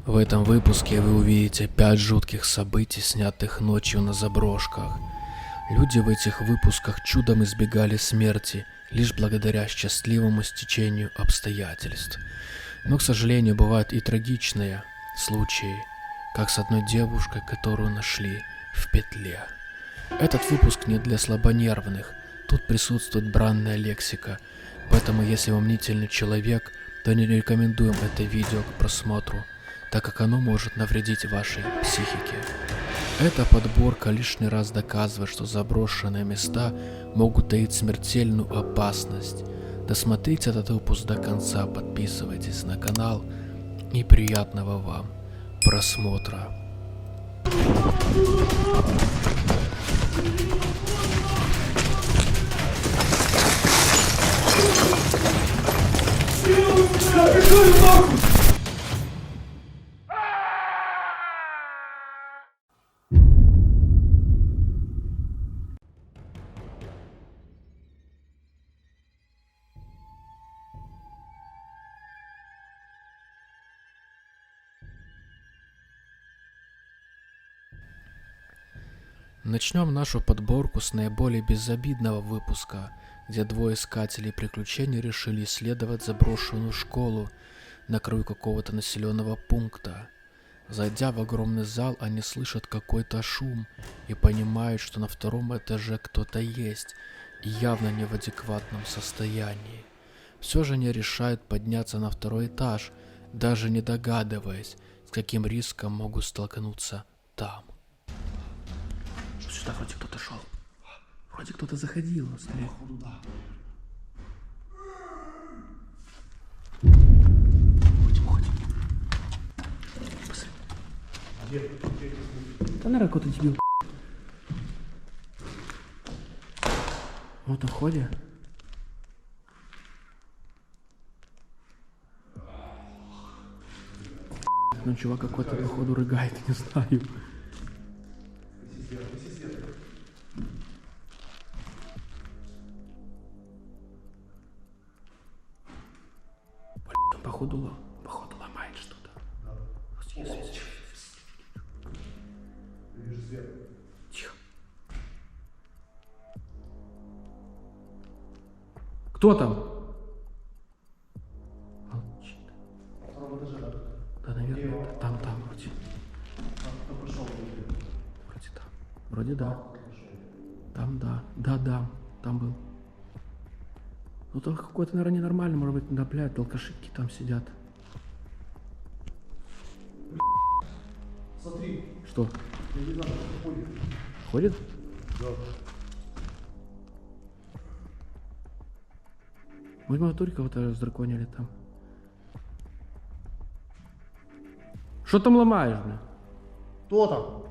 В этом выпуске вы увидите 5 жутких событий, снятых ночью на заброшках. Люди в этих выпусках чудом избегали смерти, лишь благодаря счастливому стечению обстоятельств. Но, к сожалению, бывают и трагичные случаи, как с одной девушкой, которую нашли в петле. Этот выпуск не для слабонервных, тут присутствует бранная лексика, поэтому если вы мнительный человек, то не рекомендуем это видео к просмотру, так как оно может навредить вашей психике. Эта подборка лишний раз доказывает, что заброшенные места могут таить смертельную опасность. Досмотрите этот выпуск до конца, подписывайтесь на канал и приятного вам просмотра. Начнем нашу подборку с наиболее безобидного выпуска, где двое искателей приключений решили исследовать заброшенную школу на краю какого-то населенного пункта. Зайдя в огромный зал, они слышат какой-то шум и понимают, что на втором этаже кто-то есть и явно не в адекватном состоянии. Все же они решают подняться на второй этаж, даже не догадываясь, с каким риском могут столкнуться там. Сюда вроде кто-то шел. Вроде кто-то заходил. Скорее. Походу, да. Ходим. Посмотри. Да, наверное, какой-то дебил. Вот на входе. Ну, чувак какой-то, походу, рыгает, не знаю. Походу ломает что-то. Тихо. Кто там? Молчит. Да, наверное, там вроде. Вроде там. Вроде да. Там да. Да, там был. Ну там какой-то, наверное, ненормальный, может быть, да, блядь, алкашики там сидят. Смотри. Что? Я не знаю, что ходит. Ходит? Да. Мы в натуре кого-то раздраконили там. Что там ломаешь, бля? Кто там?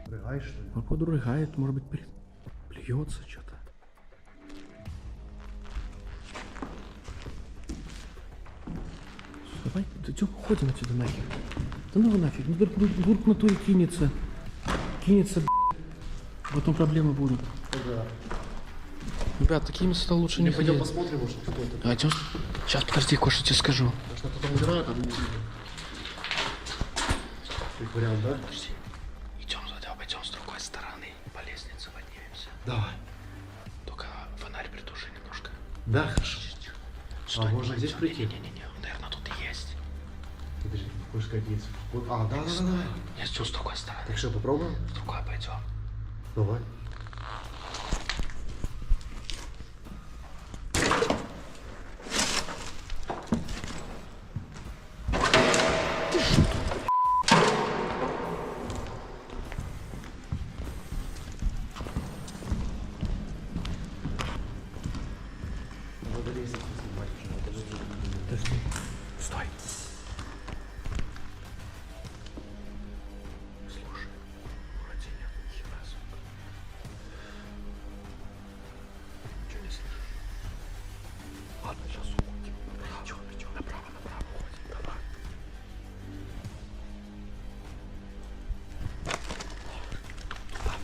Рыгаешь, что ли? Походу рыгает, может быть, плюется что-то. Давай, уходим отсюда нахер. Да ну его нафиг, ну вдруг в натуре кинется, потом проблемы будут. Да. Ребят, такие места лучше не Пойдем ходить. посмотрим, может, кто это. Пойдем. Сейчас, подожди, кое-что тебе скажу. Может, кто-то умирает, а мы не видим. Их вариант, да? Подожди. Пойдем с другой стороны, по лестнице поднимемся. Давай. Только фонарь притуши немножко. Да, хорошо. Стой, можно здесь прийти? Не, наверное, тут и есть. Подожди, хочешь сказать, есть. Вот, да. Я с другой стороны. Так что, попробуем? С другой пойдем. Давай. Подожди. Стой. Слушай, вроде нет ни хера, сука. Ничего не слышишь? Ладно, сейчас уходим. Ничего, направо уходим. Давай. Туда.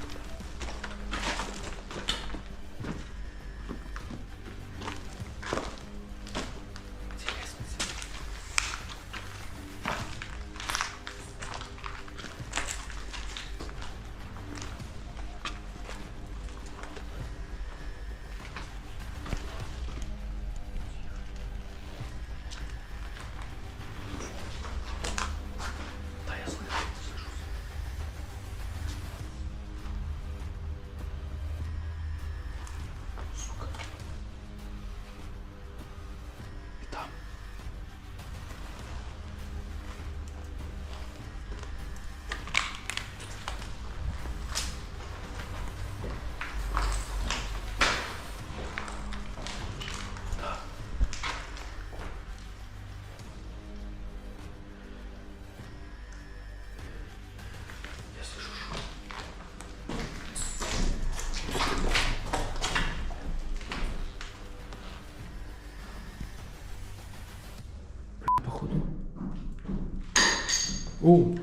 О!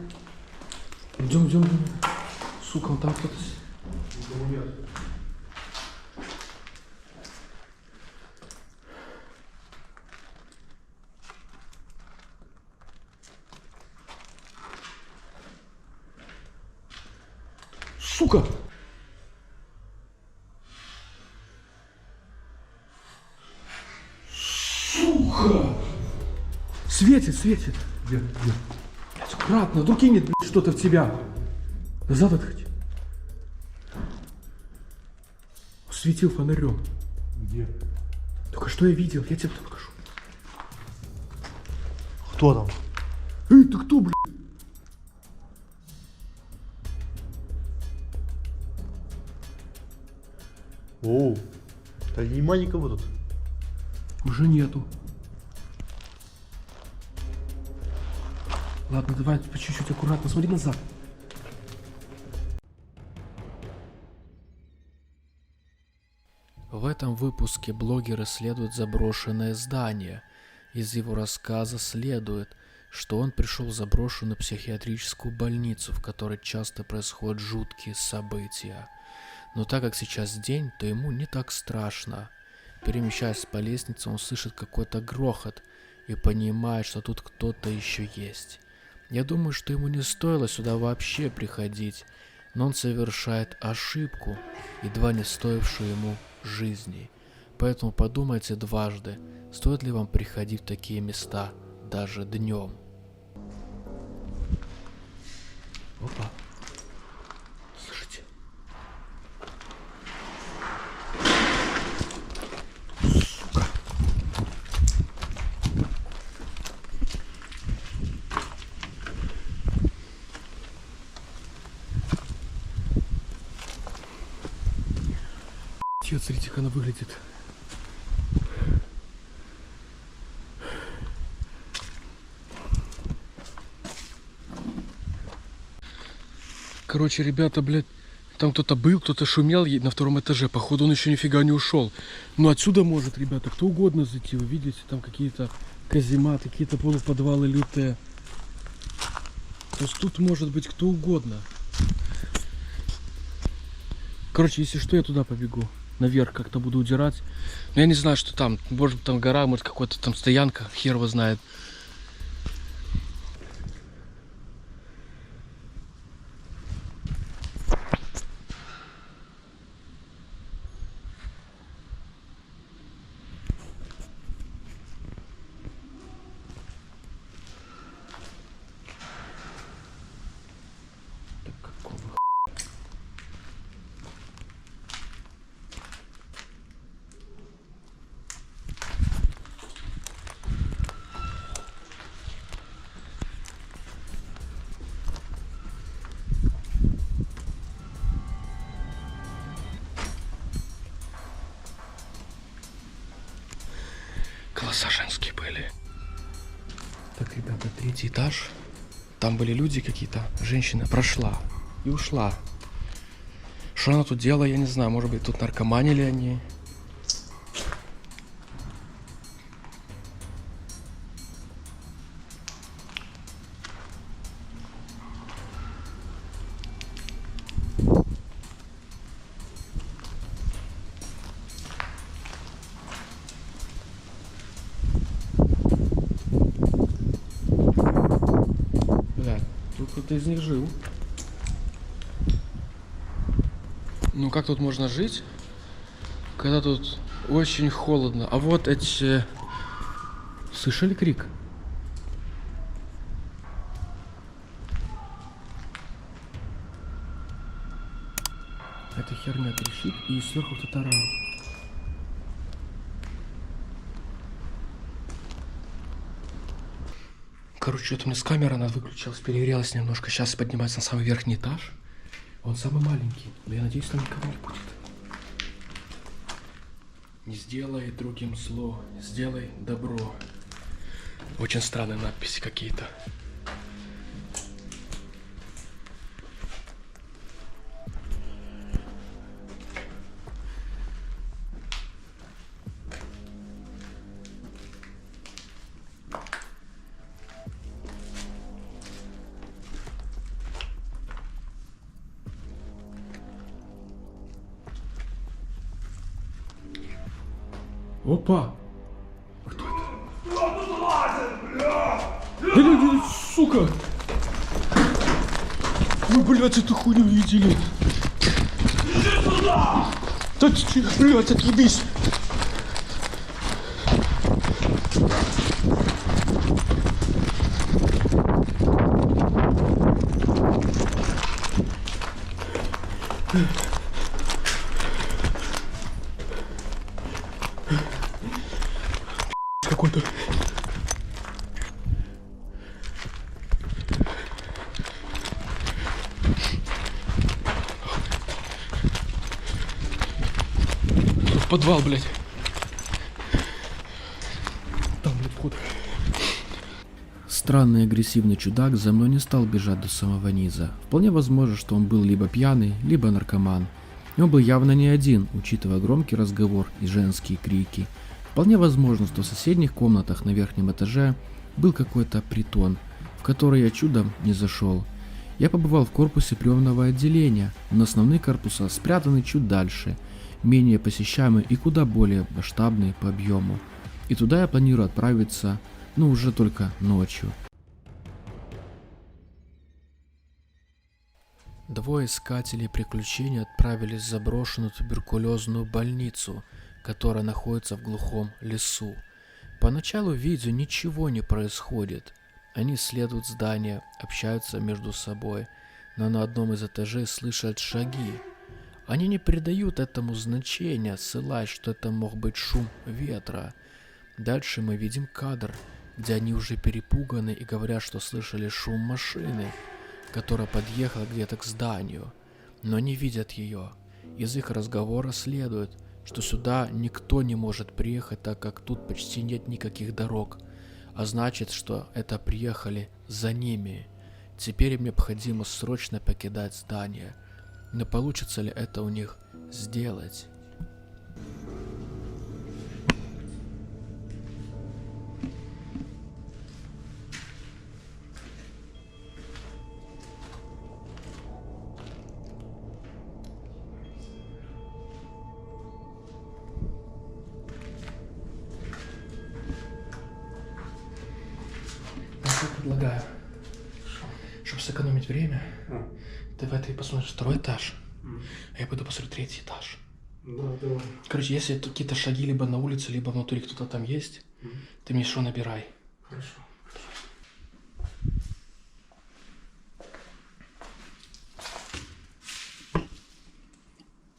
Идем, идем, идем. Сука, он там кто-то... Никого нет. Сука! Сука! Светит, светит. Где? Где? Блядь, аккуратно, вдруг кинет, блядь, что-то в тебя. Назад отходи. Светил фонарем. Где? Только что я видел, я тебе покажу. Кто там? Эй, ты кто, блядь? Оу. Да нема никого тут. Уже нету. Ладно, давай по чуть-чуть аккуратно, смотри назад. В этом выпуске блогер исследует заброшенное здание. Из его рассказа следует, что он пришел в заброшенную психиатрическую больницу, в которой часто происходят жуткие события. Но так как сейчас день, то ему не так страшно. Перемещаясь по лестнице, он слышит какой-то грохот и понимает, что тут кто-то еще есть. Я думаю, что ему не стоило сюда вообще приходить, но он совершает ошибку, едва не стоившую ему жизни. Поэтому подумайте дважды, стоит ли вам приходить в такие места даже днем. Опа. Слышите? Сука. Вот смотрите, как она выглядит. Короче, ребята, блядь, там кто-то был, кто-то шумел на втором этаже. Походу, он еще нифига не ушел. Но отсюда может, ребята, кто угодно зайти. Вы видите, там какие-то казематы, какие-то полуподвалы лютые. То есть тут может быть кто угодно. Короче, если что, я туда побегу. Наверх как-то буду удирать. Но я не знаю, что там. Может быть, там гора, может, какая-то там стоянка. Хер его знает. Так какого голоса женские были. Так, ребята, 3-й этаж. Там были люди какие-то. Женщина прошла и ушла. Что она тут делала, я не знаю. Может быть, тут наркоманили они. Бля, тут кто-то из них жил. Ну как тут можно жить, когда тут очень холодно? А вот эти... Слышали крик? Эта херня трещит, и сверху кто-то орал. Короче, что-то у меня с камеры, она выключилась, перегрелась немножко. Сейчас поднимается на самый верхний этаж. Он самый маленький, но я надеюсь, там никого не будет. Не сделай другим зло, сделай добро. Очень странные надписи какие-то. Опа! Кто это? Сука! Вы, блядь, эту хуйню видели? Иди сюда! Да ты, блядь, отъебись! Какой-то. В подвал, блядь. Там, блядь, вход. Странный агрессивный чудак за мной не стал бежать до самого низа. Вполне возможно, что он был либо пьяный, либо наркоман. И он был явно не один, учитывая громкий разговор и женские крики. Вполне возможно, что в соседних комнатах на верхнем этаже был какой-то притон, в который я чудом не зашел. Я побывал в корпусе приемного отделения, но основные корпуса спрятаны чуть дальше, менее посещаемые и куда более масштабные по объему. И туда я планирую отправиться, но уже только ночью. Двое искателей приключений отправились в заброшенную туберкулезную больницу, которая находится в глухом лесу. Поначалу в видео ничего не происходит. Они исследуют здание, общаются между собой, но на одном из этажей слышат шаги. Они не придают этому значения, ссылаясь, что это мог быть шум ветра. Дальше мы видим кадр, где они уже перепуганы и говорят, что слышали шум машины, которая подъехала где-то к зданию, но не видят ее. Из их разговора следует, что сюда никто не может приехать, так как тут почти нет никаких дорог, а значит, что это приехали за ними. Теперь им необходимо срочно покидать здание, но получится ли это у них сделать? Предлагаю, чтобы сэкономить время, давай ты посмотришь второй этаж, а я пойду посмотрю третий этаж. Да, давай. Короче, если тут какие-то шаги либо на улице, либо внутри кто-то там есть, ты мне что набирай. Хорошо.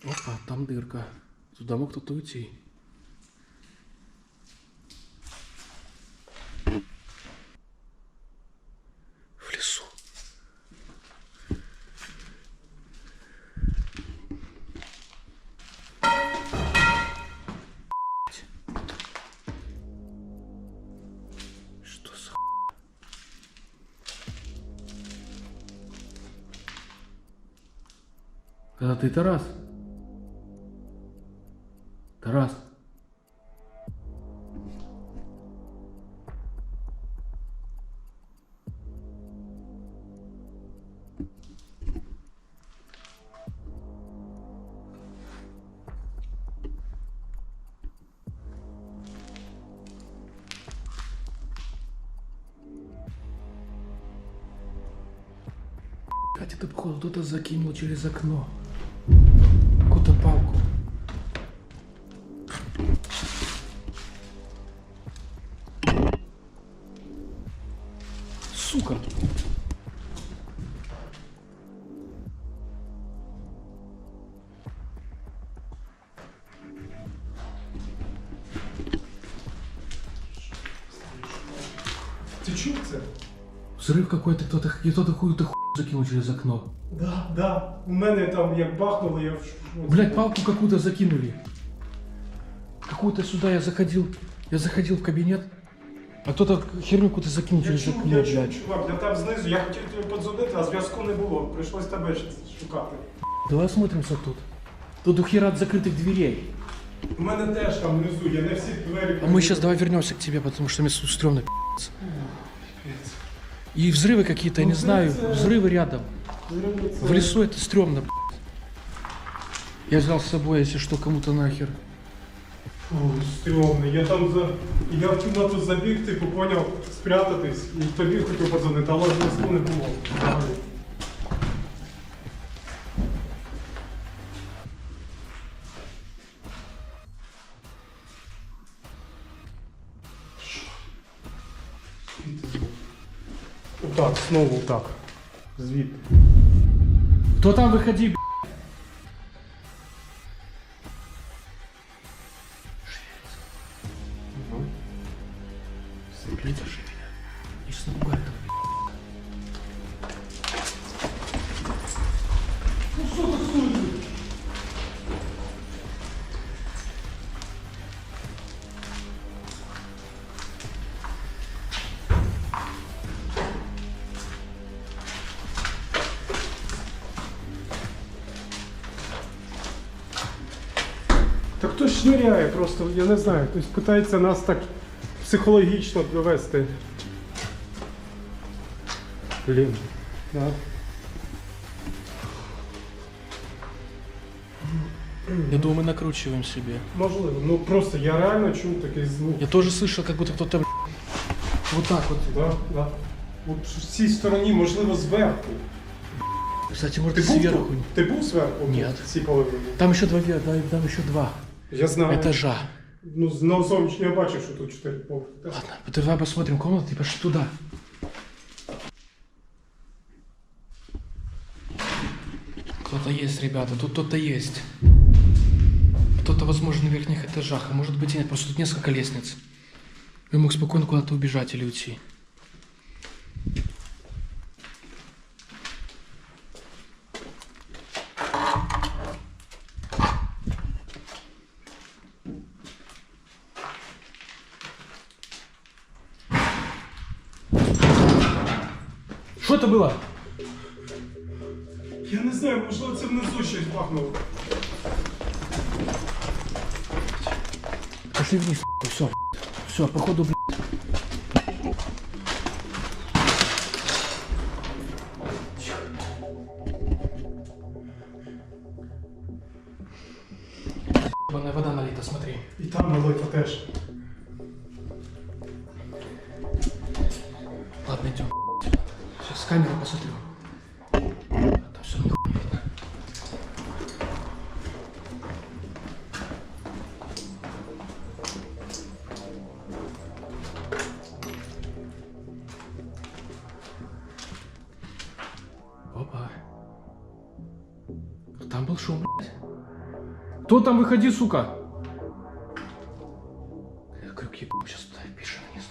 Опа, там дырка. Туда мог кто-то уйти. В лесу. Что за Когда ты, Тарас? Тарас. Катя, ты походу кто-то закинул через окно. Какую-то палку. Сука! Ти чув це? Взрыв какой-то, кто-то какую-то хуйню закинул через окно. Да. У мене там як бахнуло, я в Блять, палку какую-то закинули. Какую-то сюда я заходил в кабинет, а кто-то херню какую-то закинул через окно, я чув, блядь. чувак, я там знизу, я хотів тобі подзвонити, а зв'язку не було. Прийшлось тебе шукати. Давай осмотримся тут. Тут до хера от закрытых дверей. У мене теж там внизу, я не всі двері. А мы сейчас давай вернемся к тебе, потому что мне тут стрёмно, пи***ц. Пипець. И взрывы какие-то, я не знаю, взрывы рядом. В лесу это стрёмно, б***ь. Я взял с собой, если что, кому-то нахер. Ой, стрьомний. Я в кімнату забіг, типу, поняв, спрятатись, і тобі хотів подзвонити, але зв'язку не було. Взагалі. Отак, знову так. Звідти. Кто там, выходи, б***ь. Блин, держи меня. И что напугает так, б***ь. Ну що ти судиш? Та хтось шниряє просто, я не знаю, хтось питається нас так психологічно довести. Блін. Да. Я думаю, мы накручиваем себе. Можливо, ну просто я реально чув такий звук. Я тоже слышал, как будто кто-то, б***ь, вот так вот. Да, да. От в цій стороні, можливо, зверху. Кстати, может, Ти був сверху. тут? Ти був зверху? Ні. В цій половині? Там еще там еще два Я знаю. этажа. Ну, на зовнішньо я бачив, що тут 4 поверхи. Так. Ладно, давай посмотрим комнату и пошли туда. Кто-то есть, ребята, тут кто-то есть. Кто-то, возможно, на верхних этажах, а может быть и нет, просто тут несколько лестниц. Я мог спокойно куда-то убежать или уйти. Что это было? Я не знаю, можливо, це внизу щось бахнуло. Пошли вниз, все. Все, походу, блядь. Ебаная вода налита, смотри. І там налито теж. Ладно, идем. Сейчас с камеры посмотрю. Там все равно видно. Опа. Там был шум, блядь. Кто там? Выходи, сука! Я крюк ебу, сейчас туда пишем вниз.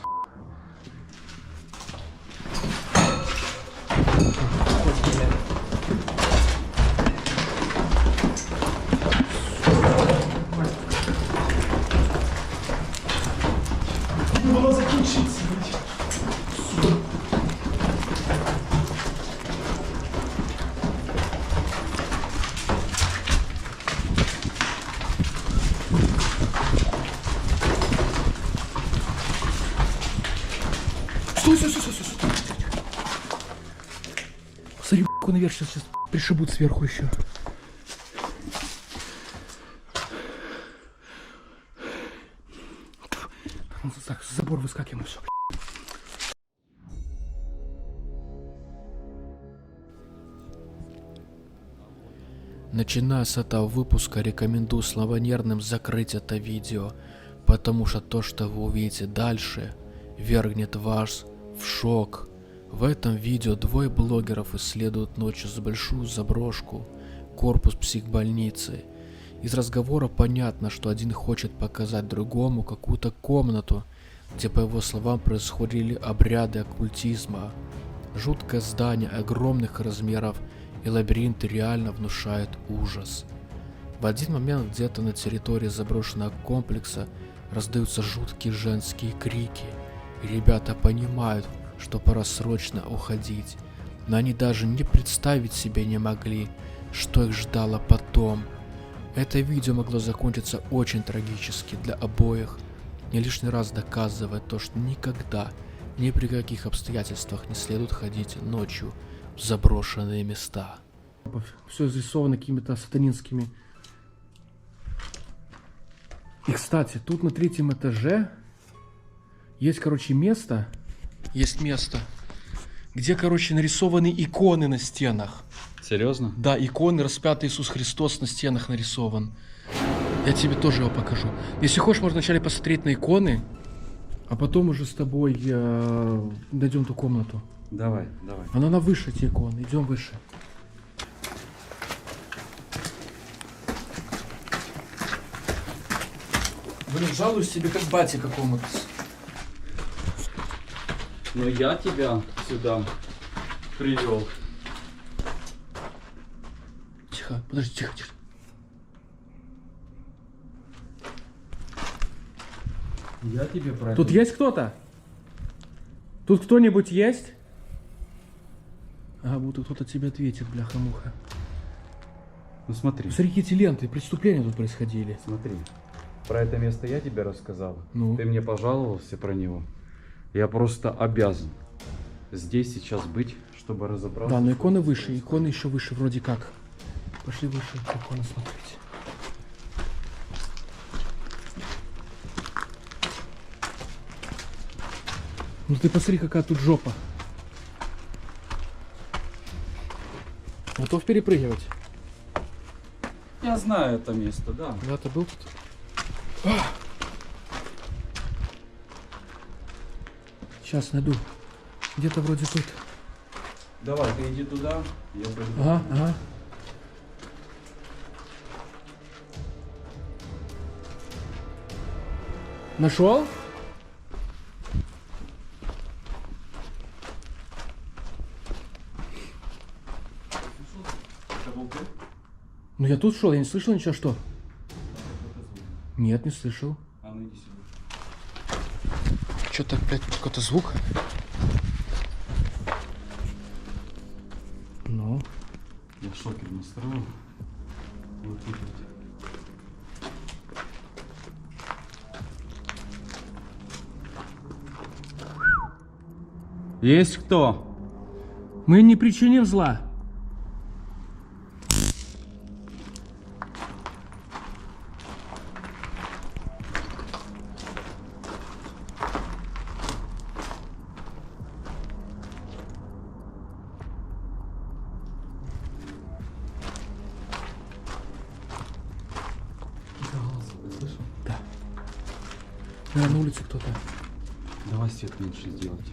Вона закінчиться, блядь. Стой, стой, стой, стой, стой. Посмотри, б***ь, наверх сейчас пришибут сверху еще. Ну, так, за забор выскакиваем и все. Начиная с этого выпуска, рекомендую слабонервным закрыть это видео, потому что то, что вы увидите дальше, вергнет вас в шок. В этом видео двое блогеров исследуют ночью за большую заброшку, корпус психбольницы. Из разговора понятно, что один хочет показать другому какую-то комнату, где, по его словам, происходили обряды оккультизма. Жуткое здание огромных размеров и лабиринты реально внушают ужас. В один момент где-то на территории заброшенного комплекса раздаются жуткие женские крики, и ребята понимают, что пора срочно уходить, но они даже не представить себе не могли, что их ждало потом. Это видео могло закончиться очень трагически для обоих, не лишний раз доказывая то, что никогда, ни при каких обстоятельствах не следует ходить ночью в заброшенные места. Все зарисовано какими-то сатанинскими И, кстати, тут на 3-м этаже есть, короче, место. Есть место, где, короче, нарисованы иконы на стенах. Серьезно? Да, иконы, распятый Иисус Христос на стенах нарисован. Я тебе тоже его покажу. Если хочешь, можно вначале посмотреть на иконы, а потом уже с тобой дойдем ту комнату. Давай, давай. Она на выше, эти иконы. Идем выше. Блин, жалуюсь себе как бате какому-то. Но я тебя сюда привел. Тихо, подожди, тихо, тихо. Я тебе про Тут есть кто-то? Тут кто-нибудь есть? А, будто кто-то тебе ответит, бляха-муха. Ну смотри, Смотри, какие эти ленты, преступления тут происходили. смотри. Про это место я тебе рассказал. Ну? Ты мне пожаловался про него. Я просто обязан здесь сейчас быть, чтобы разобраться. Да, но иконы выше, иконы еще выше вроде как. Пошли выше иконы смотреть. Ну ты посмотри, какая тут жопа. Готов перепрыгивать? Я знаю это место, да. Да, ты был тут? Сейчас найду. Где-то вроде тут. Давай, ты иди туда, я пойду. Ага, ага. Нашел? Это был ты? Ну я тут шел, я не слышал ничего, что? Нет, не слышал. А ну иди сюда. Что-то опять какой-то звук. Ну. Я шокер настроил. Вот тут вот. Есть кто? Мы не причиним зла. Слышал? Да. Наверное, на улице кто-то. Давай свет меньше сделать.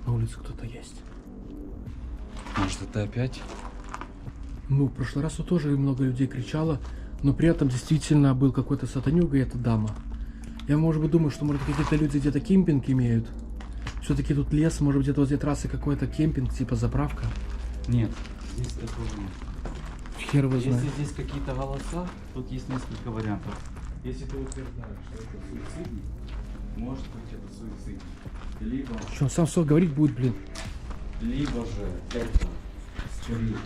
На улице кто-то есть. Может, это опять? Ну, в прошлый раз тут тоже много людей кричало, но при этом действительно был какой-то сатанюга и эта дама. Я, может быть, думаю, что, может, какие-то люди где-то кемпинг имеют. Все-таки тут лес, может быть, где-то возле трассы какой-то кемпинг, типа заправка. Нет, здесь такого нет. Хер его знает. Если здесь какие-то голоса, тут есть несколько вариантов. Если ты утверждаешь, что это суицидник, может быть это суицидник. Либо Что, он сам все говорить будет, блин. Либо же это скорее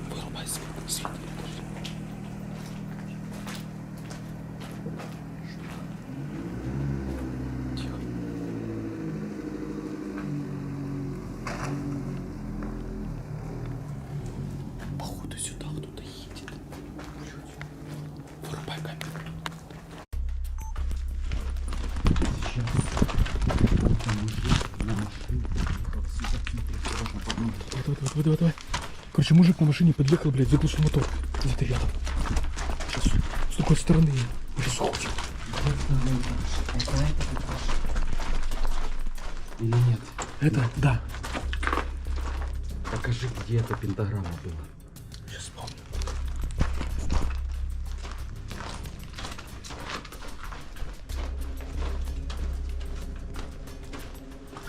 Вырубай свет. Тихо. Походу сюда кто-то едет. Вырубай камеру. Давай. Короче, мужик на машине подъехал, блядь, заглушил мотор. Где-то рядом. Сейчас, с другой стороны. Мы сейчас уходим. или нет? Это, да. Покажи, где эта пентаграмма была. Сейчас вспомню.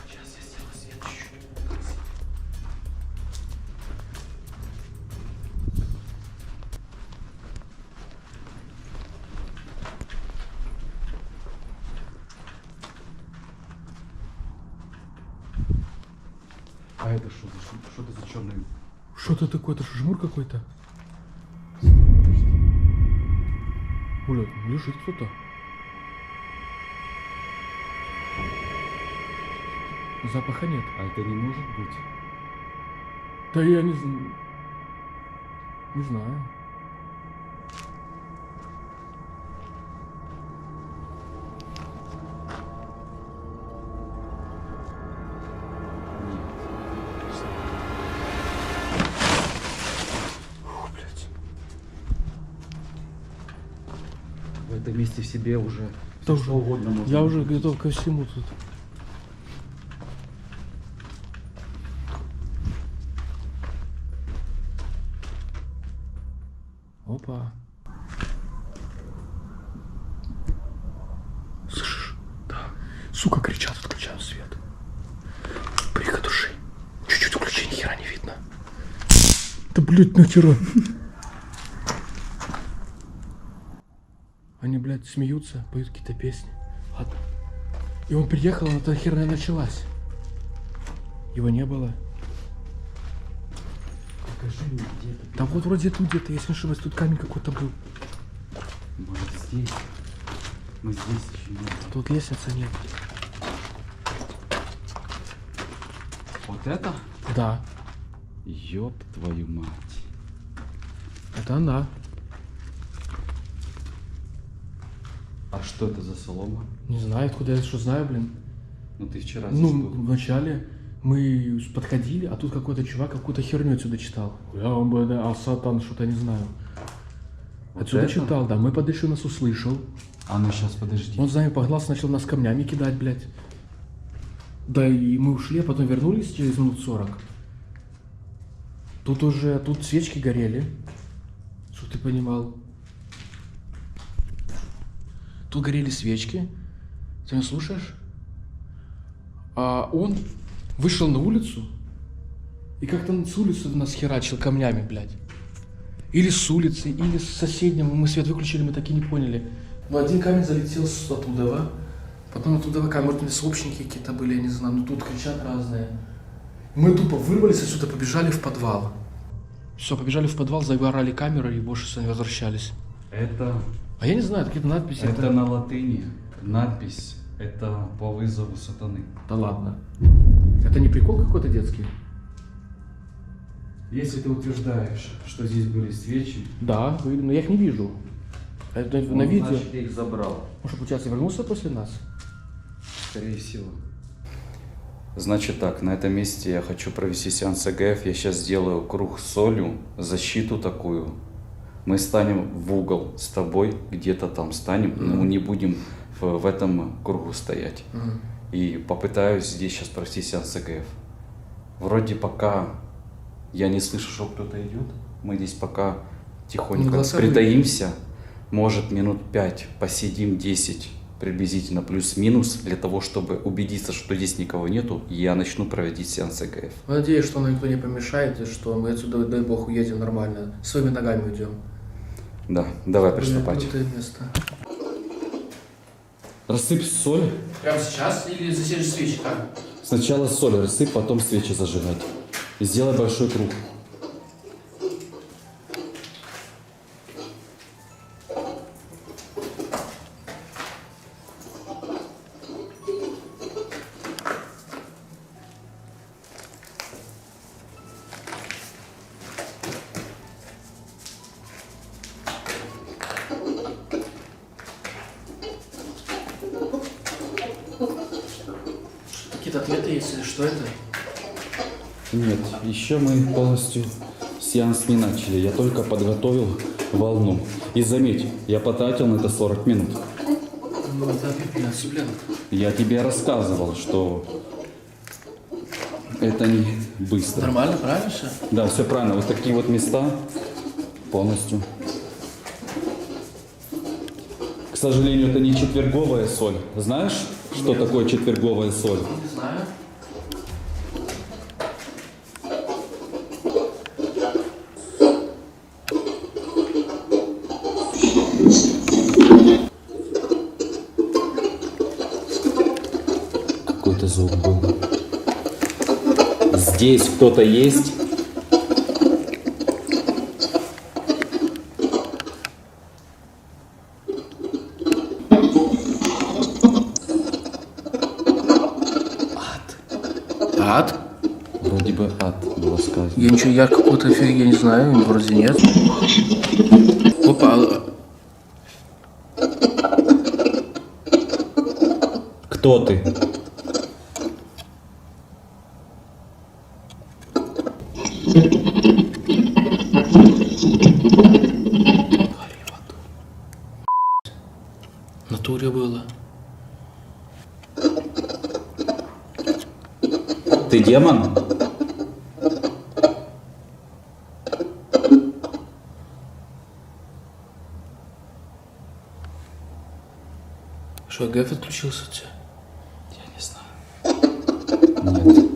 Сейчас я сделаю свет чуть-чуть. А это что за что-то за черный? Что-то такое, это что, жмур какой-то? Бля, лежит кто-то. Запаха нет. А это не может быть. Да я не знаю. Не знаю. Фу, блядь. В этом месте в себе уже Да всё уже- что угодно можно. Я уже готов ко всему тут. Опа. Слышишь? Да. Сука, кричат, отключаю свет. Прика души. Чуть-чуть включи, ни хера не видно. Да блять, нахера. Они, блядь, смеются, поют какие-то песни. Ладно. И он приехал, эта херня началась. Его не было. Покажи мне, где это. Да вот вроде тут где-то, если не ошибаюсь, тут камень какой-то был. Может, здесь? Мы здесь еще нет. Тут лестницы нет. Вот это? Да, Ёб твою мать. это она. А что это за солома? Не знаю, откуда я что знаю, блин. Ну ты вчера здесь Ну, был. вначале мы подходили, а тут какой-то чувак какую-то херню отсюда читал. А сатан, что-то не знаю. Вот Отсюда это? читал, да. Мы подошли, нас услышал. А ну сейчас, подожди. Он за нами погнался, начал нас камнями кидать, блядь. Да и мы ушли, а потом вернулись через минут 40. Тут свечки горели. Чтоб ты понимал. Тут горели свечки. Ты меня слушаешь? А он вышел на улицу и как-то с улицы нас херачил камнями, блядь. Или с улицы, или с соседнего. Мы свет выключили, мы так и не поняли. Но один камень залетел оттуда, потом оттуда камень, может, сообщники какие-то были, я не знаю, но тут кричат разные. Мы тупо вырвались отсюда, побежали в подвал. Все, побежали в подвал, заорали камеру и больше сюда не возвращались. Это... А я не знаю, какие-то надписи. Это на латыни. Надпись. Это по вызову сатаны. Да ладно. Это не прикол какой-то детский? Если ты утверждаешь, что здесь были свечи, Да, но я их не вижу. Это на он, видео. значит, их забрал. Может, получается, вернулся после нас? Скорее всего. Значит так, на этом месте я хочу провести сеанс ЭГФ. Я сейчас сделаю круг с солью, защиту такую. Мы станем в угол с тобой, где-то там станем, но не будем в этом кругу стоять. И попытаюсь здесь сейчас провести сеанс ЭГФ. Вроде пока я не слышу, что кто-то идет. Мы здесь пока тихонько голосовые. притаимся. Может, минут 5 посидим, 10 приблизительно, плюс-минус, для того, чтобы убедиться, что здесь никого нету, я начну проводить сеанс ЭГФ. Надеюсь, что нам никто не помешает, и что мы отсюда, дай бог, уедем нормально. Своими ногами уйдем. Да, давай приступать. Крутое место. Рассыпь соль. Прямо сейчас или засечь свечи, как? Сначала соль рассыпь, потом свечи зажигать. И сделай большой круг. Какие-то ответы есть, или что это? Нет, еще мы полностью сеанс не начали. Я только подготовил волну. И заметь, я потратил на это 40 минут. Ну, это пипец, блин. Я тебе рассказывал, что это не быстро. Нормально, правильно все? Да, все правильно. Вот такие вот места полностью. К сожалению, это не четверговая соль. Знаешь, что такое четверговая соль? Не знаю. Какой-то звук был. Здесь кто-то есть? ад? Вроде бы ад было сказано. Я ничего, я какую-то фиг, я не знаю, вроде нет. Опа, Кто ты? в натуре было. Ты демон? Что, ГФ отключился у тебя? Нет.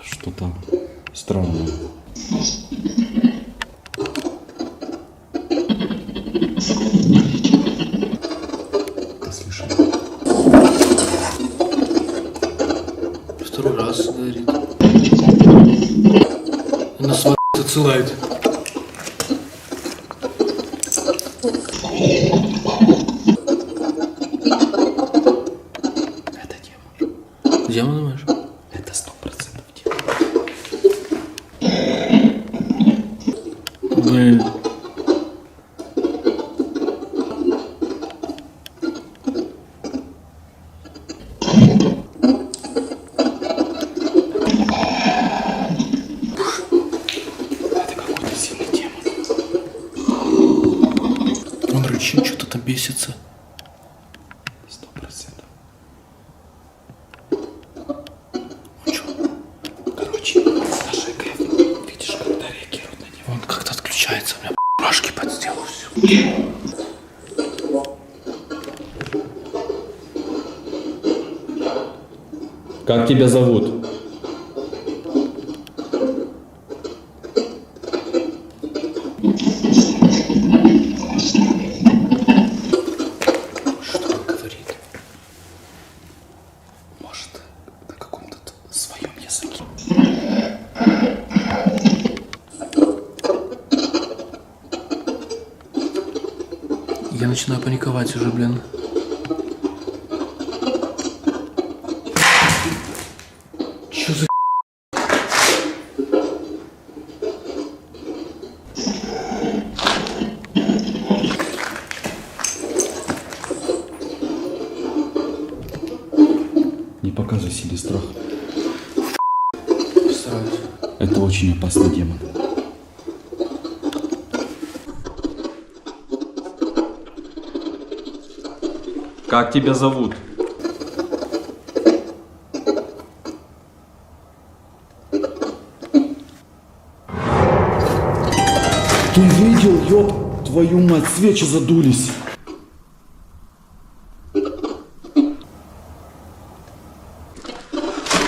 Что-то странное. Ты слышал? Второй раз говорит. Она с отсылает. Это демон. Демон, думаешь? Это 100% демон. Блин. Это какой-то сильный демон. Он рычит, что-то там бесится. 100%. Ну чё? Короче, наша ЭКФ, видишь, когда реагирует на него. Он как-то отключается, у меня мурашки подстелу все. Как тебя зовут? Что он говорит? Может, на каком-то своем языке. Я начинаю паниковать уже, блин. Чё за Не показывай себе страх. Постараюсь. Это очень опасный демон. Как тебя зовут? Ты видел, ёб твою мать, свечи задулись.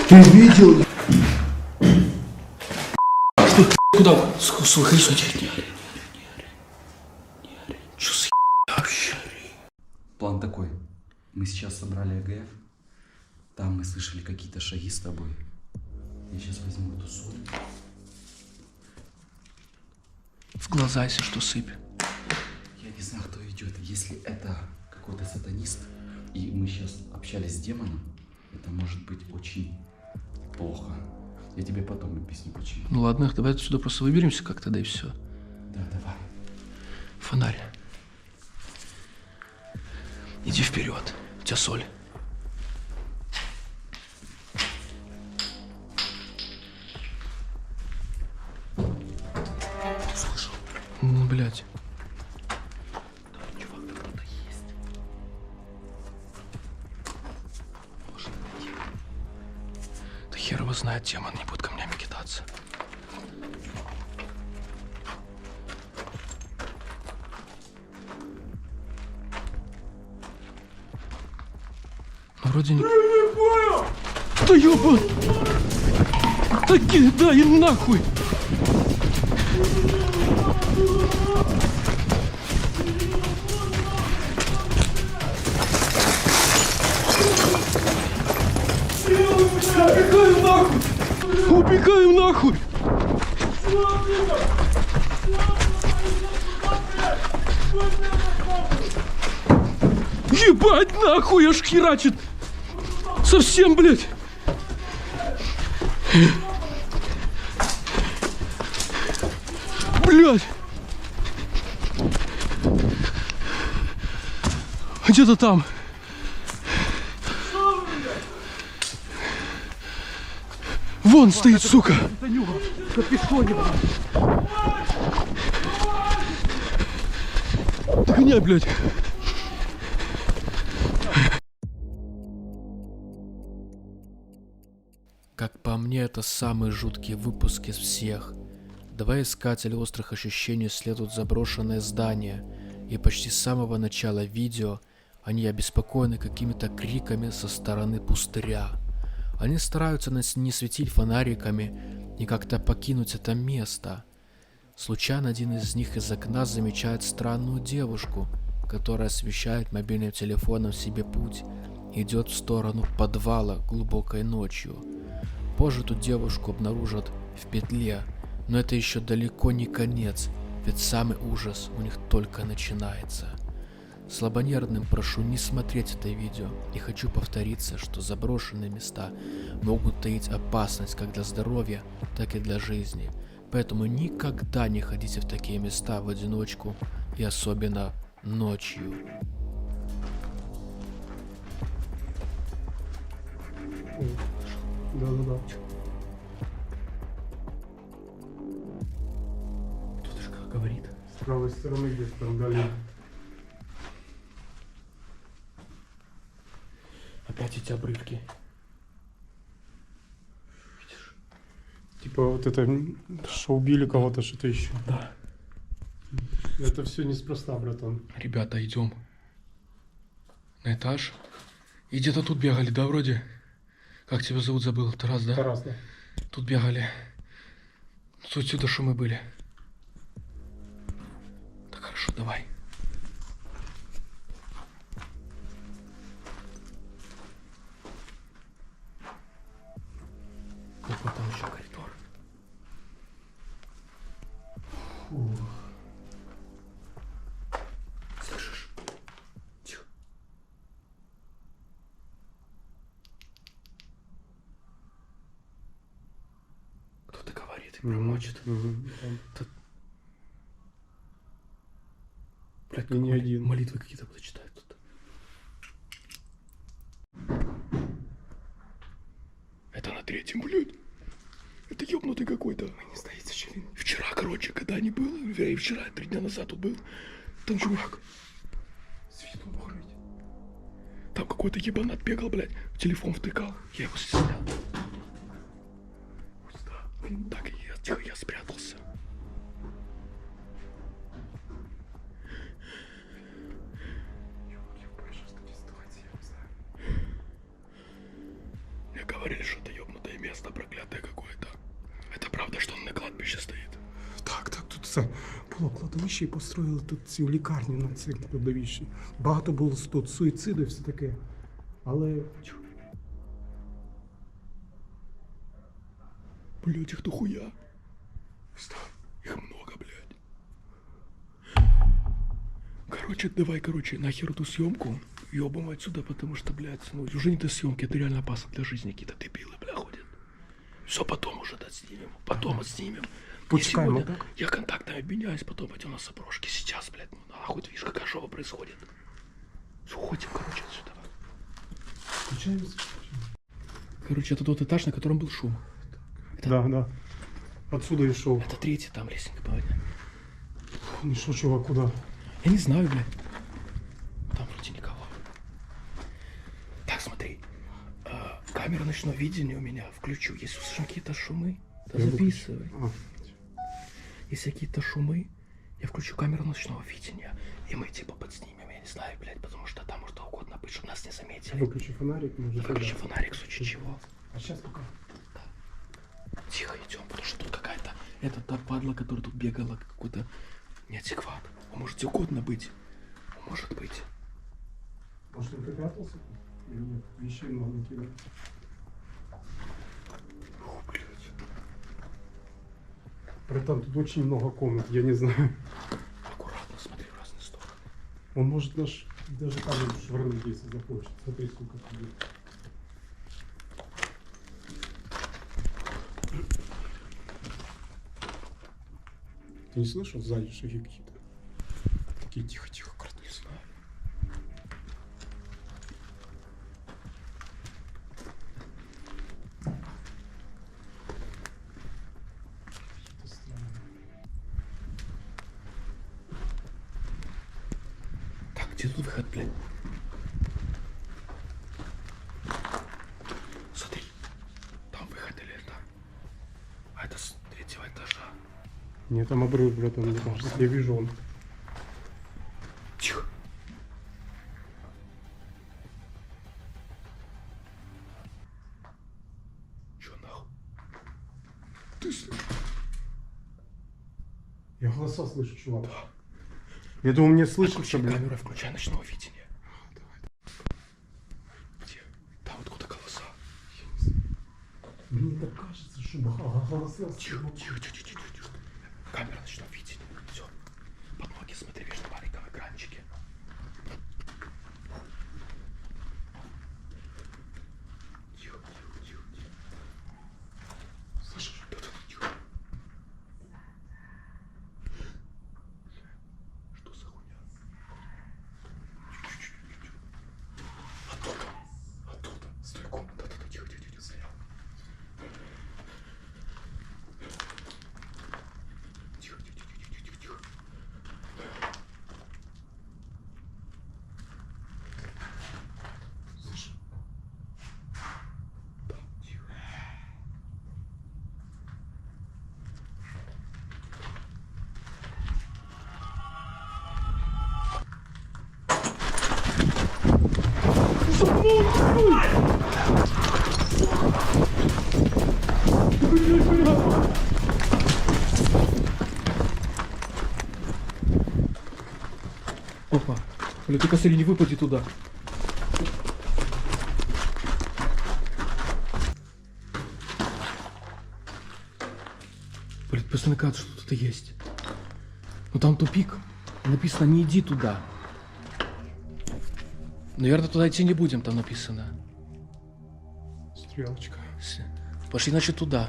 Ты видел? Куда? Слухай, не ори. Чё за вообще? План такой. Мы сейчас собрали АГФ. Там мы слышали какие-то шаги с тобой. Я сейчас возьму эту соль. В глаза, если что, сыпь. Я не знаю, кто идет. Если это какой-то сатанист, и мы сейчас общались с демоном, это может быть очень плохо. Я тебе потом объясню, почему. Ну ладно, давай отсюда просто выберемся как-то, да и все. Да, давай. Фонарь. Иди вперед. У тебя соль. Слышал? Ну, блядь. Чувак, там кто-то есть. Может быть. Да хер его знает, демон не будет камнями кидаться. Ну, вроде не... Да ёба! Да кидай нахуй! Убегаем нахуй! Ебать нахуй, аж херачит! Совсем, блядь! Блядь! Где-то там. Вон стоит, сука! Догоняй, блядь! Как по мне, это самый жуткий выпуск из всех. Два искателя острых ощущений следуют заброшенное здание, и почти с самого начала видео они обеспокоены какими-то криками со стороны пустыря. Они стараются нас не светить фонариками и как-то покинуть это место. Случайно один из них из окна замечает странную девушку, которая освещает мобильным телефоном себе путь и идет в сторону подвала глубокой ночью. Позже эту девушку обнаружат в петле, но это еще далеко не конец, ведь самый ужас у них только начинается. Слабонервным прошу не смотреть это видео, и хочу повториться, что заброшенные места могут таить опасность как для здоровья, так и для жизни. Поэтому никогда не ходите в такие места в одиночку, и особенно ночью. Да-да-да. Кто-то же как говорит. С правой стороны где-то там вдали. Опять эти обрывки. Видишь? Типа вот это, что убили кого-то, что-то еще. Да. Это все неспроста, братан. Ребята, идем на этаж. И где-то тут бегали, да, вроде? Как тебя зовут, забыл? Тарас, да? Тарас, да. Тут бегали. Тут отсюда шумы были. Так, хорошо, давай. Какой там еще коридор? Слышишь? Тихо. Кто-то говорит и бормочет. Блядь, И не один. молитвы какие-то будут читать тут. Это на 3-м, блядь. Это ёбнутый какой-то. Не стоит зачем. Вчера, короче, когда не было, вернее, вчера, 3 дня назад тут был. Там чувак. Светло горит. Там какой-то ебанат бегал, блядь, в телефон втыкал. Я его снял. Так, я спрятался. Мне говорили, что это ёбнутое место, проклятое какое-то. Это правда, что он на кладбище стоит? Так, тут це було кладовище і построїли тут цю лікарню на цьому кладовищі. Багато було тут суїциду і все таке. Але Блядь, их дохуя. Их много, блядь. Короче, давай, нахер эту съемку. Ёбам отсюда, потому что, блядь, ну уже не до съемки, это реально опасно для жизни. Какие-то дебилы, бля, ходят. Все, потом уже отснимем. Потом отснимем. Почекаем, Сегодня так? я контактами обменяюсь, потом пойдем на заброшки. Сейчас, блядь, ну нахуй, ты видишь, какая шоу происходит. Все, уходим, короче, отсюда. включаємося. Короче, это тот этаж, на котором был шум. Да. Отсюда и шел. Это 3-й, там лестница поворотная. Ну что, чувак, куда? Я не знаю, блядь. Там вроде никого. Так, смотри. Камера ночного видения у меня включу. Если услышим какие-то шумы, то Я записывай. А, Если какие-то шумы, я включу камеру ночного видения. И мы типа подснимем, я не знаю, блядь, потому что там может угодно быть, чтобы нас не заметили. выключи фонарик, может. Выключи фонарик, в случае чего. А сейчас пока. Тихо идем, потому что тут какая-то... Это та падла, которая тут бегала, какой-то неадекват. Он может где угодно быть. Он может быть. Может, он припрятался? Или нет? Вещей много не кидал. Фу, блядь. Братан, тут очень много комнат, я не знаю. Аккуратно смотри в разные стороны. Он может даже камеру швырнуть, если захочет. Смотри, сколько тут. Ты не слышал сзади шаги какие-то? Такие тихо-тихо, крадут. Не знаю. Какие-то странные. Так, где тут выход, блядь? Смотри, там выход или это? А это с 3-го этажа. Нет, там обрыв, братан, мне кажется. Я вижу он. Тихо. Чё нахуй? Ты слышишь? Я голоса слышу, чувак. Я думал, мне слышится, Включай блин. камеру, включай ночного видения. Где? Там откуда голоса. Мне так кажется, что голоса... Тихо. Камера ночного видения. Все. Под ноги смотри, видишь, на маленьком экранчике. Тихо. Слышишь? Да, тихо. Что за хуйня? Чуть-чуть. Оттуда. Стой, комната. Да, тихо, стоял. Тихо. Слышишь? Да, тихо. Опа. Бля, ты косарь не выпади туда. Блин, пацаны, кажется, что тут есть. Ну там тупик. Написано, не иди туда. Наверное, туда идти не будем, там написано. Стрелочка. Пошли, значит, туда.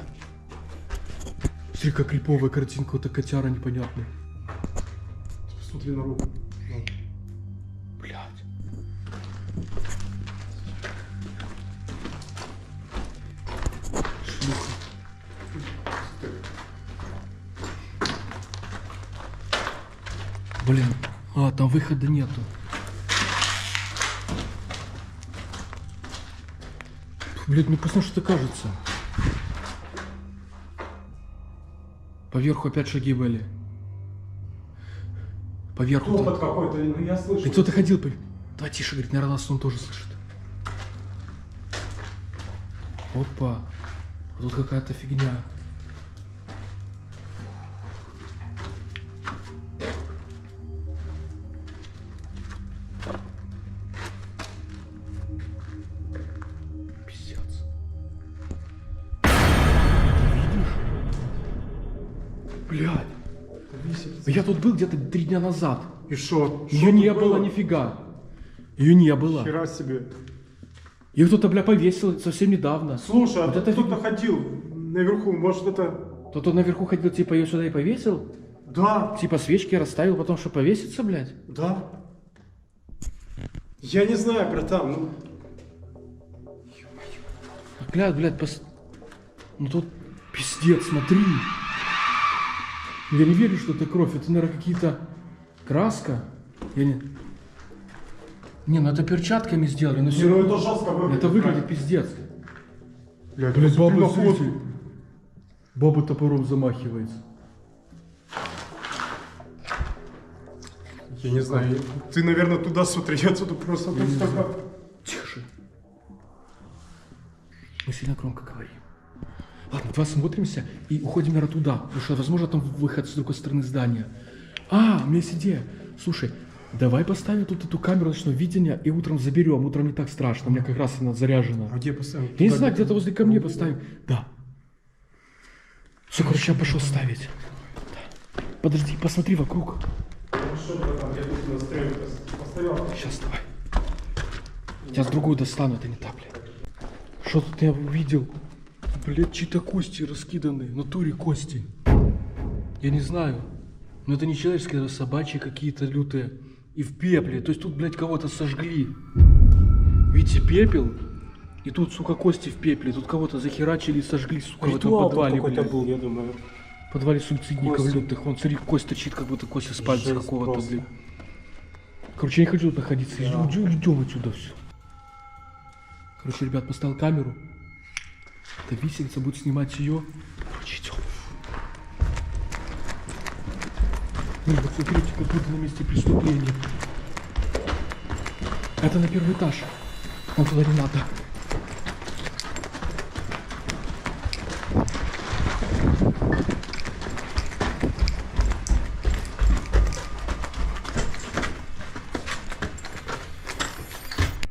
Смотри, как криповая картинка, вот эта котяра непонятная. Смотри на руку. Блядь. Шлюха. Блин, там выхода нету. Блядь, мне просто что-то кажется. Поверху опять шаги были. Поверху. Топот какой-то, ну я слышу. Да кто-то ходил. Давай тише, говорит, наверное, нас он тоже слышит. Опа. Тут какая-то фигня. Пиздец. Видишь? Блядь. Я тут был где-то 3 дня назад. И что? Ее не было нифига. Ее не было. Хера себе. Ее кто-то, бля, повесил совсем недавно. Слушай, а Вот тут это кто-то ходил наверху, может это... Кто-то наверху ходил, типа, ее сюда и повесил? Да, Типа свечки расставил, потом что, повеситься, блядь? да. Я не знаю, братан, ну... Блядь, ну тут пиздец, смотри. Я не верю, что это кровь. Это, наверное, какие-то краска. Я не... Не, ну это перчатками сделали, но все Ну равно... это жестко выглядит. Это выглядит пиздец. Блядь, Блядь, баба, на ход. смотрите. Баба топором замахивается. Я не знаю, ты, наверное, туда смотри, я отсюда просто... Тут столько... Тише. Мы сильно громко говорим. Ладно, давай смотримся и уходим, наверное, туда. Потому что, возможно, там выход с другой стороны здания. У меня есть идея. Слушай, давай поставим тут эту камеру ночного видения и утром заберем. Утром не так страшно, у меня как раз она заряжена. А где поставим? Я не знаю, где-то возле камней поставим. Да. Все, короче, я пошел ставить. Подожди, посмотри вокруг. Хорошо, братан, я тут настрою, постоял. Сейчас давай. Я с другой достану, это не та, блядь. Что тут я увидел? Блядь, чьи-то кости раскиданы. В натуре кости. Я не знаю. Но это не человеческие, это собачьи какие-то лютые. И в пепле. То есть тут, блядь, кого-то сожгли. Видите, пепел. И тут, сука, кости в пепле. Тут кого-то захерачили и сожгли, сука, в этом Ритуал подвале, какой-то блядь. был, я думаю. В подвале суицидников Кости. лютых. Вон, смотри, кость торчит, как будто кость с пальца Жесть какого-то, просто. блядь. Короче, я не хочу тут находиться. Идем отсюда все. Короче, ребят, поставил камеру. Это висельца будет снимать ее. Короче, идем. Блин, вот смотрите, как будто на месте преступления. Это на первый этаж. Нам туда не надо.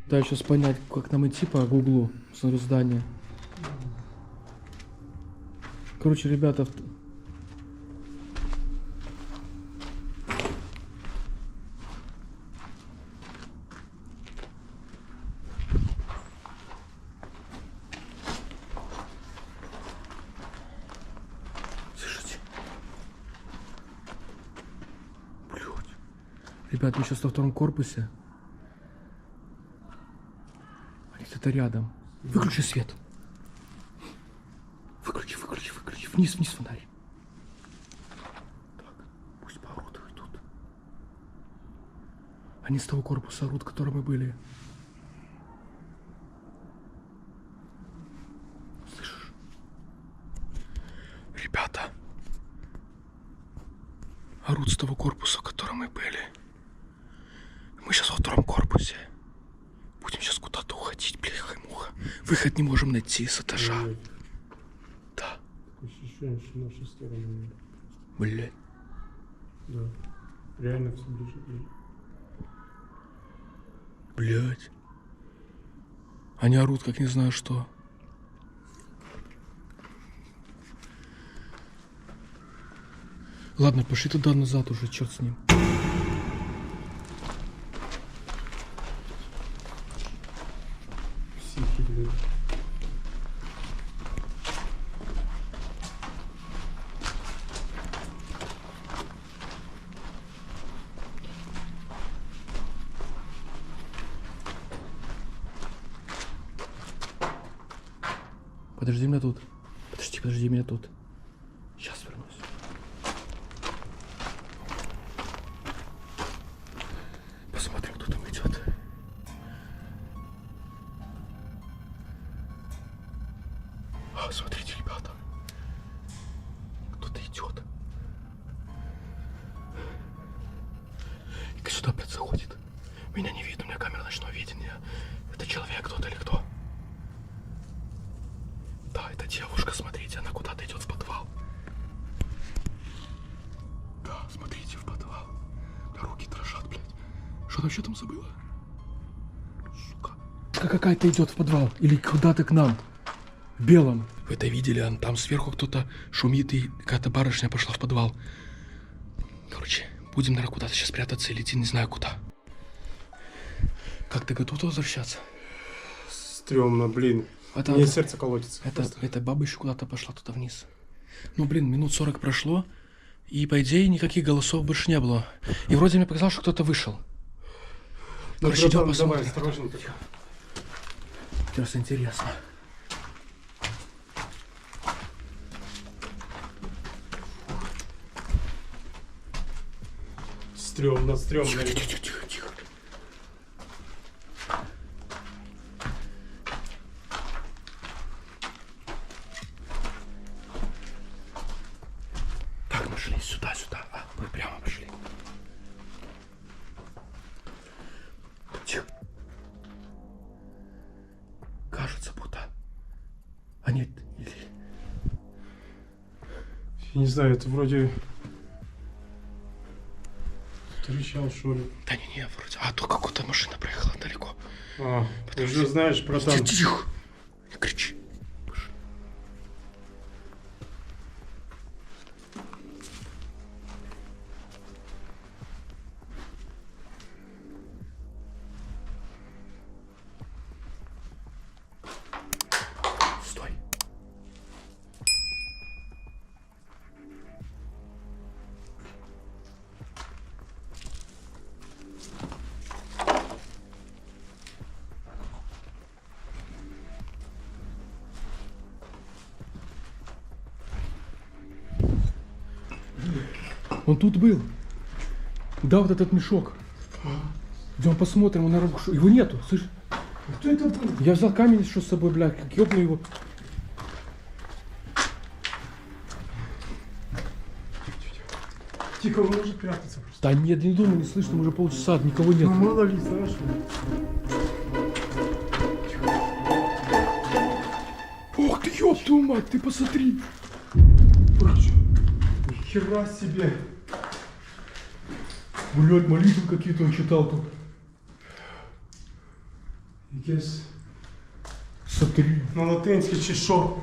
Пытаюсь сейчас понять, как нам идти по гуглу. Смотрю здание. Короче, ребята, слышите? Блядь. Ребят, мы сейчас во втором корпусе. Они где-то рядом. Выключи свет. Выключи. Вниз фонарь. Так, пусть поорудуют тут. Они с того корпуса орут, в котором мы были. Слышишь? Ребята. Орут с того корпуса, в котором мы были. Мы сейчас во втором корпусе. Будем сейчас куда-то уходить, бляха-муха. Выход не можем найти с этажа. Да. Ощущение, что наша сторона. Блядь. Да. Реально все ближе. Блядь. Они орут, как не знаю что. Ладно, пошли туда назад уже, черт с ним. Психи, блядь. Подожди меня тут. Подожди меня тут. Сейчас вернусь. Посмотрим, кто там идет. Смотрите, ребята. Кто-то идет. И сюда опять заходит. Меня не видно, у меня камера ночного видения. Это человек кто-то или кто? Да, это девушка, смотрите, она куда-то идет в подвал. Да, смотрите, в подвал. Да, руки дрожат, блядь. Что она вообще там забыла? Сука. Какая-то идет в подвал. Или куда-то к нам. В белом. Вы это видели? Там сверху кто-то шумит, и какая-то барышня пошла в подвал. Короче, будем, наверное, куда-то сейчас прятаться или идти, не знаю куда. Как ты готов возвращаться? Стрёмно, блин. Это, Мне сердце колотится. эта баба еще куда-то пошла туда вниз. Ну, блин, минут 40 прошло, и, по идее, никаких голосов больше не было. И вроде мне показалось, что кто-то вышел. Ну, Короче, идем братан, давай, посмотрим. осторожненько. Сейчас интересно. Стрёмно. Тихо. Так, мы шли сюда. А, мы прямо пошли. Тихо. Кажется, будто они... Я не знаю, это вроде... Ты кричал, что ли? Да не, вроде. А, то какая-то машина проехала далеко. А, ты же знаешь, братан. Тихо. Не кричи. Он тут был. Да, вот этот мешок. Идем посмотрим, он, наверное, его нету, слышь? Кто это был? Я взял камень, что с собой, блядь, как ёбну его. Тихо, он может прятаться просто. Да нет, не думаю, не слышно, уже полчаса, никого нет. Ну мало ли, знаешь. Ох ты, ёб твою мать, ты посмотри. Нихера себе. Блядь, молитвы какие-то он читал тут. Якесь Смотри. на латинській чи що?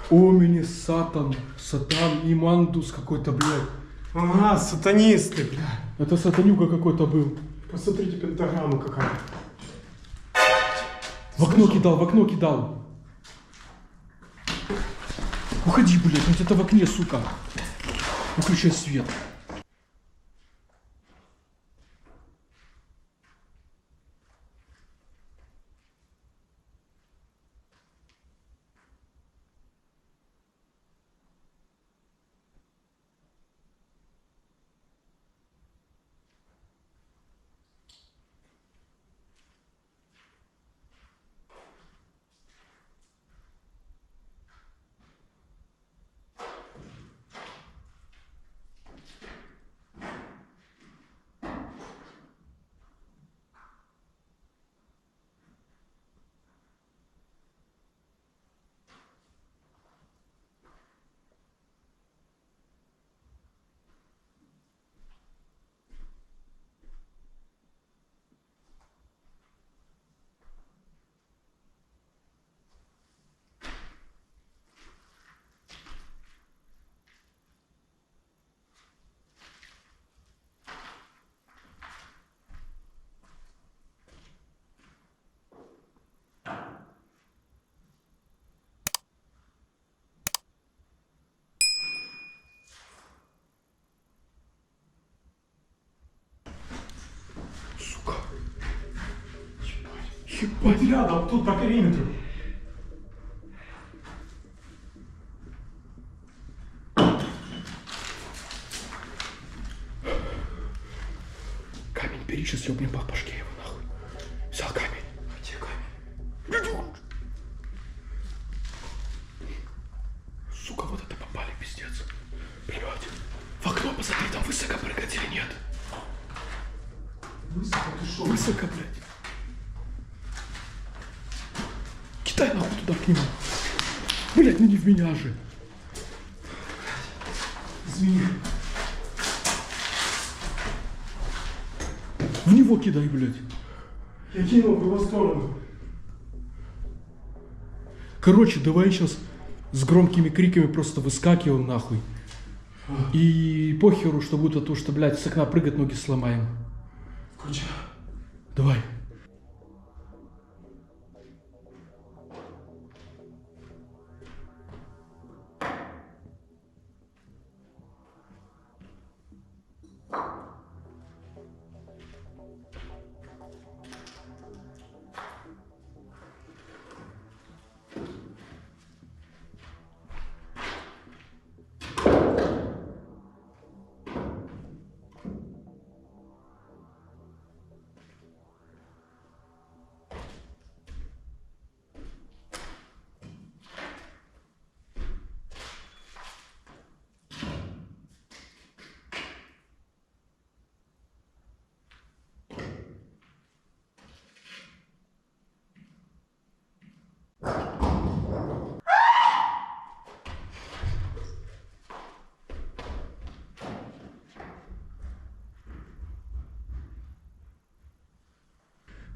Омени, сатан, сатан, имандус какой-то, блядь. Ага, сатанисты, бля. Это сатанюка какой-то был. Посмотрите, пентаграмма какая. В окно кидал, в окно кидал. Уходи, блядь, он где-то в окне, сука. Выключай свет. Вот рядом, тут по периметру. Камень бери, сейчас ёбнем по башке его, нахуй. Взял камень. Где камень? Сука, вот это попали, пиздец. Блядь. В окно посмотри, там высоко прыгать или нет? Высоко ты шо? Высоко, блядь. Кидай нахуй туда к нему. Блядь, ну не в меня же. Извини. В него кидай, блядь. Я кинул в его сторону. Короче, давай сейчас с громкими криками просто выскакиваем нахуй. И похеру, что будет, а то, что, блядь, с окна прыгать, ноги сломаем. Включай. Давай.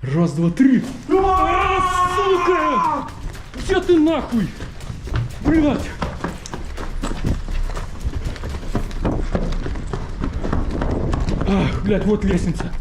Раз, два, три. Сука! Где ты нахуй? Блядь! Ах, блядь, вот лестница.